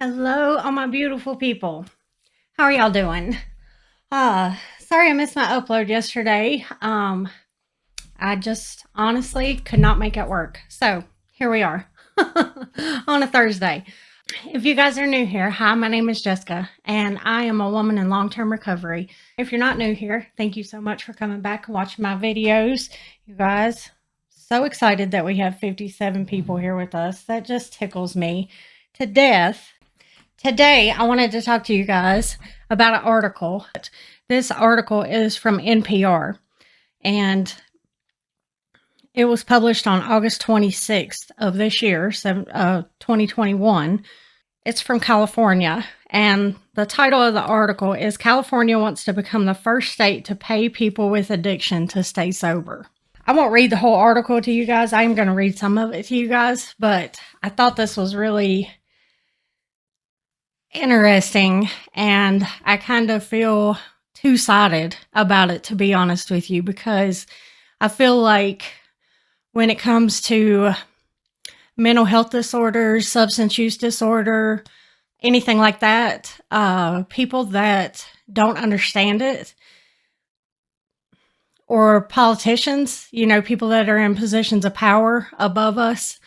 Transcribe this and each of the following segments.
Hello, all my beautiful people. How are y'all doing? Sorry I missed my upload yesterday. I just honestly could not make it work. So here we are on a Thursday. If you guys are new here, hi, my name is Jessica, and I am a woman in long-term recovery. If you're not new here, thank you so much for coming back and watching my videos. You guys, so excited that we have 57 people here with us. That just tickles me to death. Today, I wanted to talk to you guys about an article. This article is from NPR, and it was published on August 26th of this year, 2021. It's from California, and the title of the article is California Wants to Become the First State to Pay People with Addiction to Stay Sober. I won't read the whole article to you guys. I am going to read some of it to you guys, but I thought this was really interesting, and I kind of feel two-sided about it, to be honest with you, because I feel like when it comes to mental health disorders, substance use disorder, anything like that, people that don't understand it, or politicians, people that are in positions of power above us,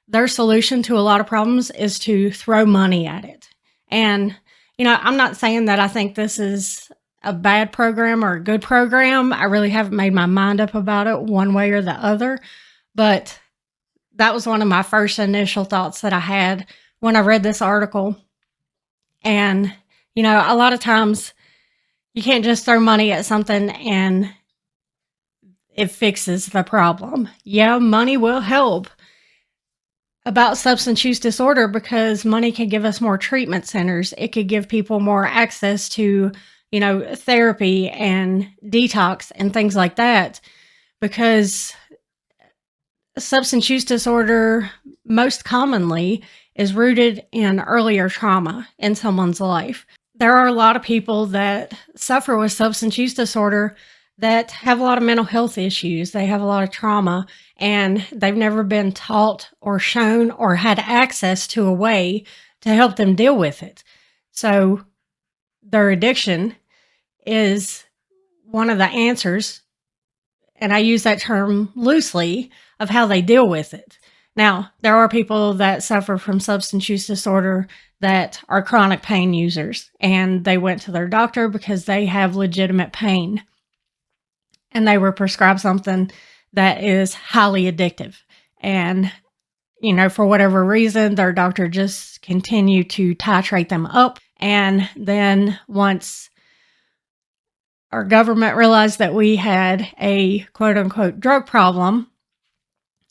their solution to a lot of problems is to throw money at it. And, I'm not saying that I think this is a bad program or a good program. I really haven't made my mind up about it one way or the other. But that was one of my first initial thoughts that I had when I read this article. And, a lot of times you can't just throw money at something and it fixes the problem. Yeah, money will help about substance use disorder because money can give us more treatment centers. It could give people more access to, therapy and detox and things like that, because substance use disorder most commonly is rooted in earlier trauma in someone's life. There are a lot of people that suffer with substance use disorder that have a lot of mental health issues. They have a lot of trauma, and they've never been taught or shown or had access to a way to help them deal with it. So their addiction is one of the answers, and I use that term loosely, of how they deal with it. Now, there are people that suffer from substance use disorder that are chronic pain users, and they went to their doctor because they have legitimate pain, and they were prescribed something that is highly addictive. And, for whatever reason, their doctor just continued to titrate them up. And then once our government realized that we had a quote unquote drug problem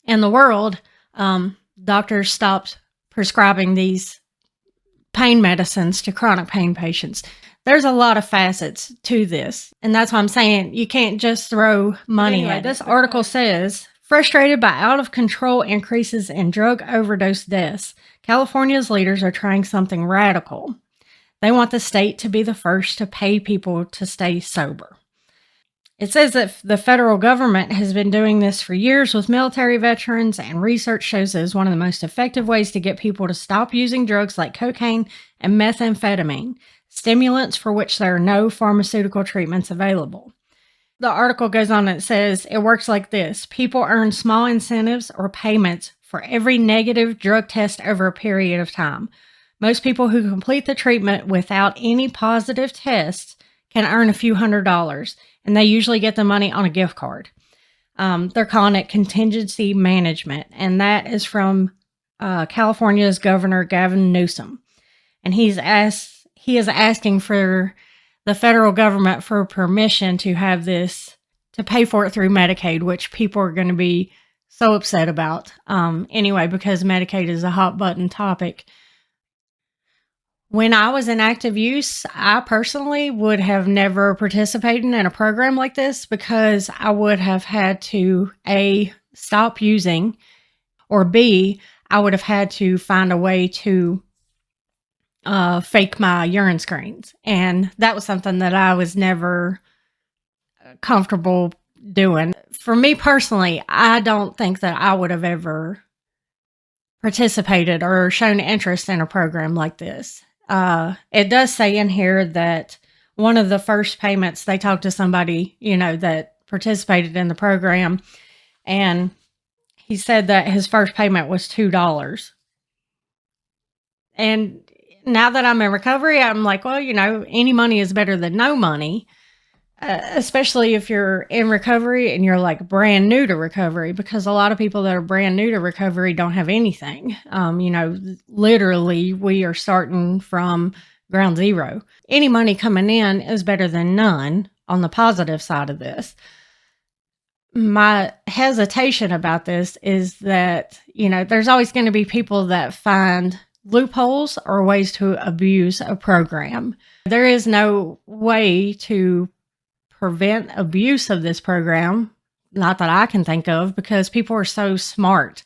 in the world, doctors stopped prescribing these pain medicines to chronic pain patients. There's a lot of facets to this, and that's why I'm saying you can't just throw money at it. This article says, frustrated by out-of-control increases in drug overdose deaths, California's leaders are trying something radical. They want the state to be the first to pay people to stay sober. It says that the federal government has been doing this for years with military veterans, and research shows it is one of the most effective ways to get people to stop using drugs like cocaine and methamphetamine, stimulants for which there are no pharmaceutical treatments available. The article goes on and it says, it works like this. People earn small incentives or payments for every negative drug test over a period of time. Most people who complete the treatment without any positive tests can earn a few $100s, and they usually get the money on a gift card. They're calling it contingency management, and that is from California's Governor Gavin Newsom. And he is asking for the federal government for permission to have this, to pay for it through Medicaid, which people are going to be so upset about anyway, because Medicaid is a hot button topic. When I was in active use, I personally would have never participated in a program like this because I would have had to, A, stop using, or B, I would have had to find a way to fake my urine screens. And that was something that I was never comfortable doing. For me personally, I don't think that I would have ever participated or shown interest in a program like this. It does say in here that one of the first payments, they talked to somebody, that participated in the program, and he said that his first payment was $2. And now that I'm in recovery, I'm like, well, any money is better than no money, especially if you're in recovery and you're like brand new to recovery, because a lot of people that are brand new to recovery don't have anything. Literally, we are starting from ground zero. Any money coming in is better than none on the positive side of this. My hesitation about this is that, there's always going to be people that find loopholes or ways to abuse a program. There is no way to prevent abuse of this program, not that I can think of, because people are so smart,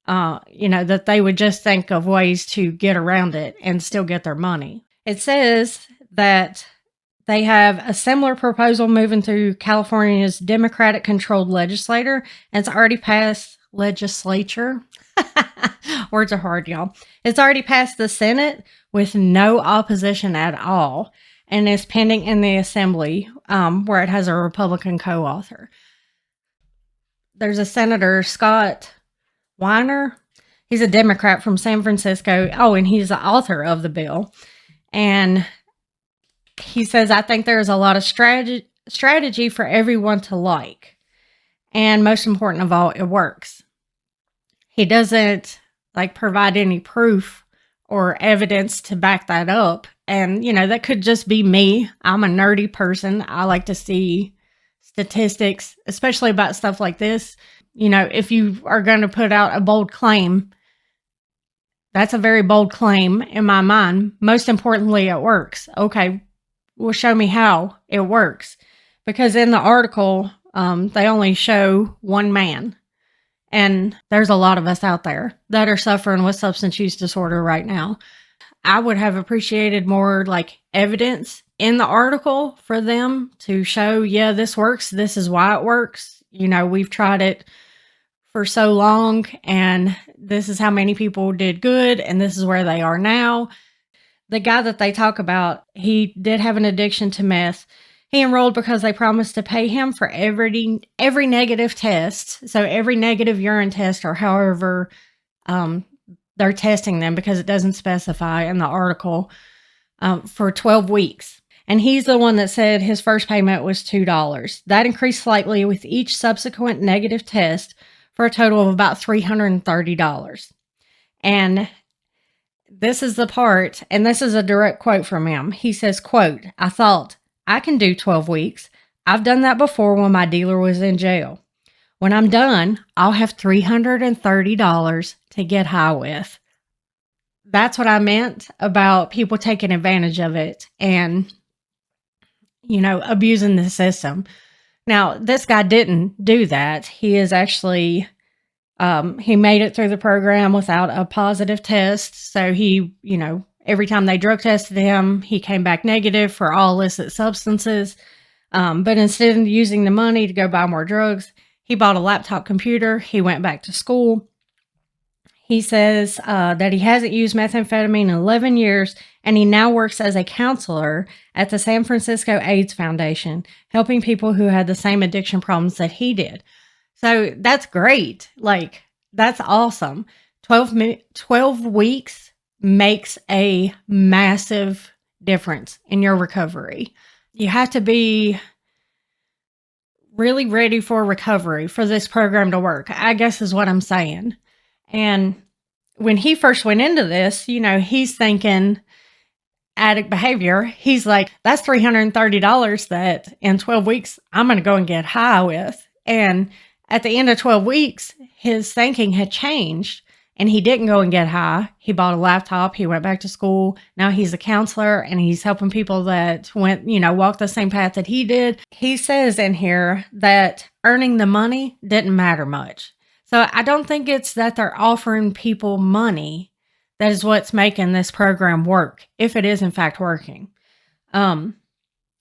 that they would just think of ways to get around it and still get their money. It says that they have a similar proposal moving through California's Democratic-controlled legislature, and it's already passed legislature. Words are hard, y'all. It's already passed the Senate with no opposition at all, and is pending in the Assembly, where it has a Republican co-author. There's a Senator, Scott Weiner. He's a Democrat from San Francisco. Oh, and he's the author of the bill. And he says, I think there's a lot of strategy for everyone to like. And most important of all, it works. He doesn't provide any proof or evidence to back that up. And, that could just be me. I'm a nerdy person. I like to see statistics, especially about stuff like this. If you are going to put out a bold claim, that's a very bold claim in my mind. Most importantly, it works. Okay, well, show me how it works. Because in the article, they only show one man. And there's a lot of us out there that are suffering with substance use disorder right now. I would have appreciated more evidence in the article for them to show, yeah, this works. This is why it works. We've tried it for so long, and this is how many people did good, and this is where they are now. The guy that they talk about, he did have an addiction to meth. He enrolled because they promised to pay him for every negative test. So every negative urine test, or however they're testing them, because it doesn't specify in the article, for 12 weeks. And he's the one that said his first payment was $2. That increased slightly with each subsequent negative test for a total of about $330. And this is the part, and this is a direct quote from him. He says, quote, I thought, I can do 12 weeks. I've done that before when my dealer was in jail. When I'm done, I'll have $330 to get high with. That's what I meant about people taking advantage of it and, abusing the system. Now, this guy didn't do that. He is actually, he made it through the program without a positive test. So he, every time they drug tested him, he came back negative for all illicit substances. But instead of using the money to go buy more drugs, he bought a laptop computer. He went back to school. He says that he hasn't used methamphetamine in 11 years, and he now works as a counselor at the San Francisco AIDS Foundation, helping people who had the same addiction problems that he did. So that's great. That's awesome. 12 weeks makes a massive difference in your recovery. You have to be really ready for recovery for this program to work, I guess is what I'm saying. And when he first went into this, he's thinking addict behavior. He's like, that's $330 that in 12 weeks, I'm going to go and get high with. And at the end of 12 weeks, his thinking had changed. And he didn't go and get high. He bought a laptop. He went back to school. Now he's a counselor, and he's helping people that went, walked the same path that he did. He says in here that earning the money didn't matter much. So I don't think it's that they're offering people money that is what's making this program work, if it is in fact working.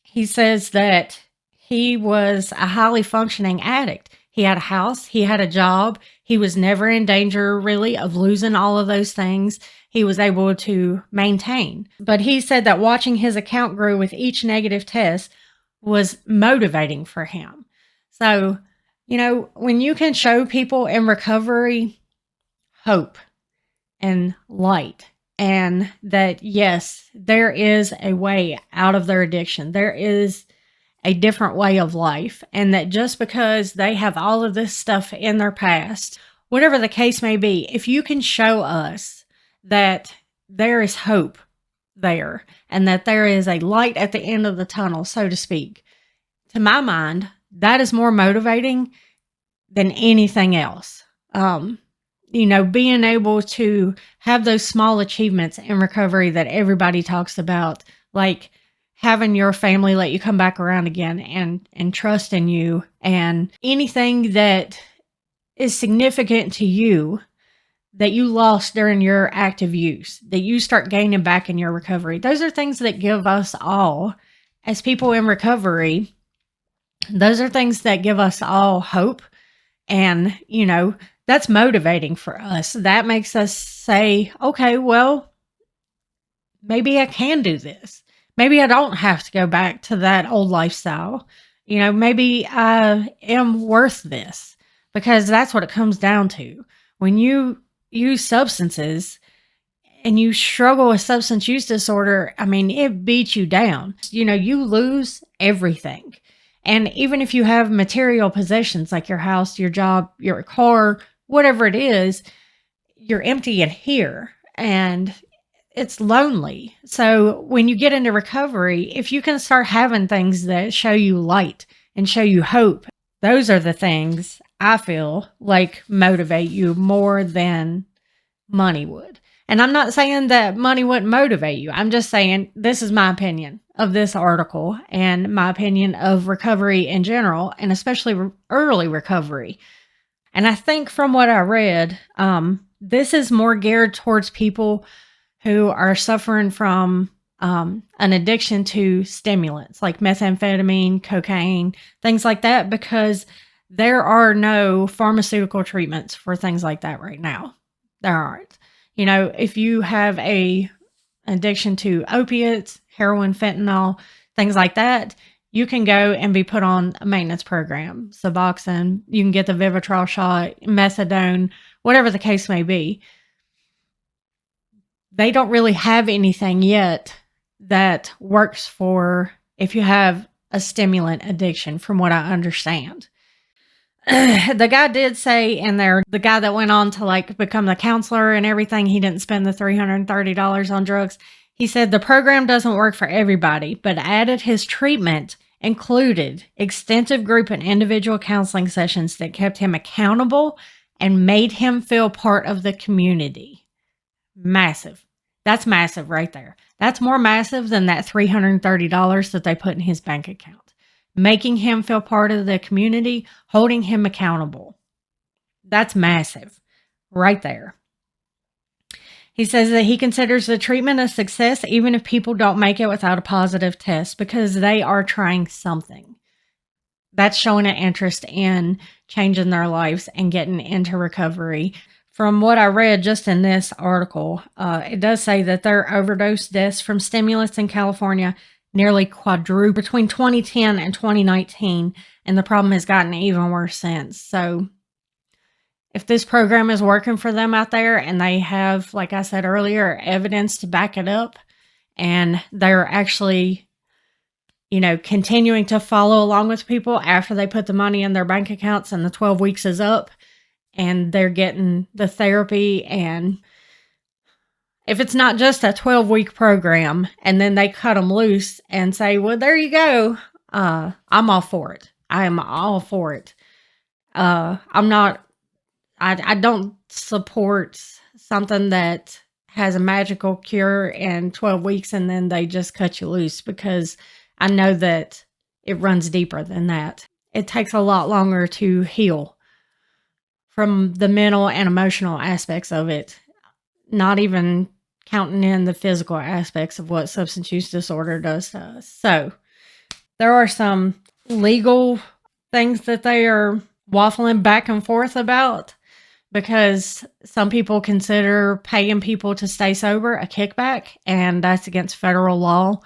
He says that he was a highly functioning addict. He had a house. He had a job. He was never in danger, really, of losing all of those things. He was able to maintain. But he said that watching his account grow with each negative test was motivating for him. So, when you can show people in recovery hope and light, and that, yes, there is a way out of their addiction, there is a different way of life, and that just because they have all of this stuff in their past, whatever the case may be, if you can show us that there is hope there and that there is a light at the end of the tunnel, so to speak, to my mind, that is more motivating than anything else. Being able to have those small achievements in recovery that everybody talks about, like having your family let you come back around again and trust in you, and anything that is significant to you that you lost during your active use, that you start gaining back in your recovery. Those are things that give us all, as people in recovery, those are things that give us all hope. And, that's motivating for us. That makes us say, okay, well, maybe I can do this. Maybe I don't have to go back to that old lifestyle. Maybe I am worth this, because that's what it comes down to. When you use substances and you struggle with substance use disorder, it beats you down. You lose everything. And even if you have material possessions like your house, your job, your car, whatever it is, you're empty in here and it's lonely. So when you get into recovery, if you can start having things that show you light and show you hope, those are the things I feel like motivate you more than money would. And I'm not saying that money wouldn't motivate you. I'm just saying this is my opinion of this article and my opinion of recovery in general, and especially early recovery. And I think from what I read, this is more geared towards people who are suffering from an addiction to stimulants like methamphetamine, cocaine, things like that, because there are no pharmaceutical treatments for things like that right now. There aren't. If you have an addiction to opiates, heroin, fentanyl, things like that, you can go and be put on a maintenance program. Suboxone, you can get the Vivitrol shot, methadone, whatever the case may be. They don't really have anything yet that works for if you have a stimulant addiction, from what I understand. The guy did say in there, the guy that went on to become the counselor and everything, he didn't spend the $330 on drugs. He said the program doesn't work for everybody, but added his treatment included extensive group and individual counseling sessions that kept him accountable and made him feel part of the community. Massive. That's massive right there. That's more massive than that $330 that they put in his bank account. Making him feel part of the community, holding him accountable. That's massive right there. He says that he considers the treatment a success even if people don't make it without a positive test, because they are trying something. That's showing an interest in changing their lives and getting into recovery. From what I read just in this article, it does say that their overdose deaths from stimulants in California nearly quadrupled between 2010 and 2019, and the problem has gotten even worse since. So if this program is working for them out there and they have, like I said earlier, evidence to back it up, and they're actually, continuing to follow along with people after they put the money in their bank accounts and the 12 weeks is up and they're getting the therapy, and if it's not just a 12-week program and then they cut them loose and say, well, there you go, I'm all for it. I am all for it. I don't support something that has a magical cure in 12 weeks and then they just cut you loose, because I know that it runs deeper than that. It takes a lot longer to heal from the mental and emotional aspects of it, not even counting in the physical aspects of what substance use disorder does to us. So there are some legal things that they are waffling back and forth about, because some people consider paying people to stay sober a kickback, and that's against federal law.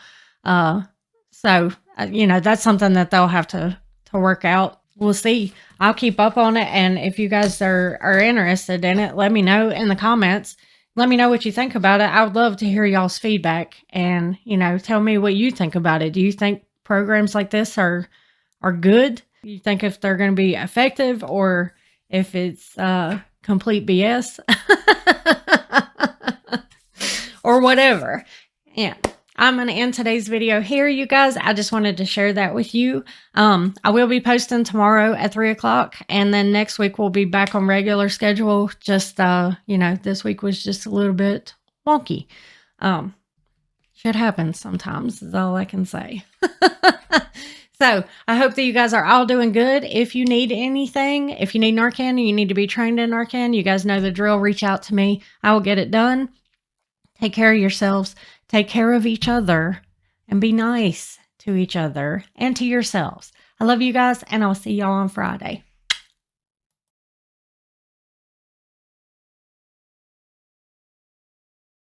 So, that's something that they'll have to work out. We'll see. I'll keep up on it. And if you guys are interested in it, let me know in the comments. Let me know what you think about it. I would love to hear y'all's feedback, and, tell me what you think about it. Do you think programs like this are good? You think if they're going to be effective, or if it's complete BS or whatever. Yeah. I'm going to end today's video here, you guys. I just wanted to share that with you. I will be posting tomorrow at 3 o'clock, and then next week we'll be back on regular schedule. Just, this week was just a little bit wonky. Shit happens sometimes, is all I can say. So I hope that you guys are all doing good. If you need anything, if you need Narcan and you need to be trained in Narcan, you guys know the drill. Reach out to me. I will get it done. Take care of yourselves. Take care of each other, and be nice to each other and to yourselves. I love you guys, and I'll see y'all on Friday.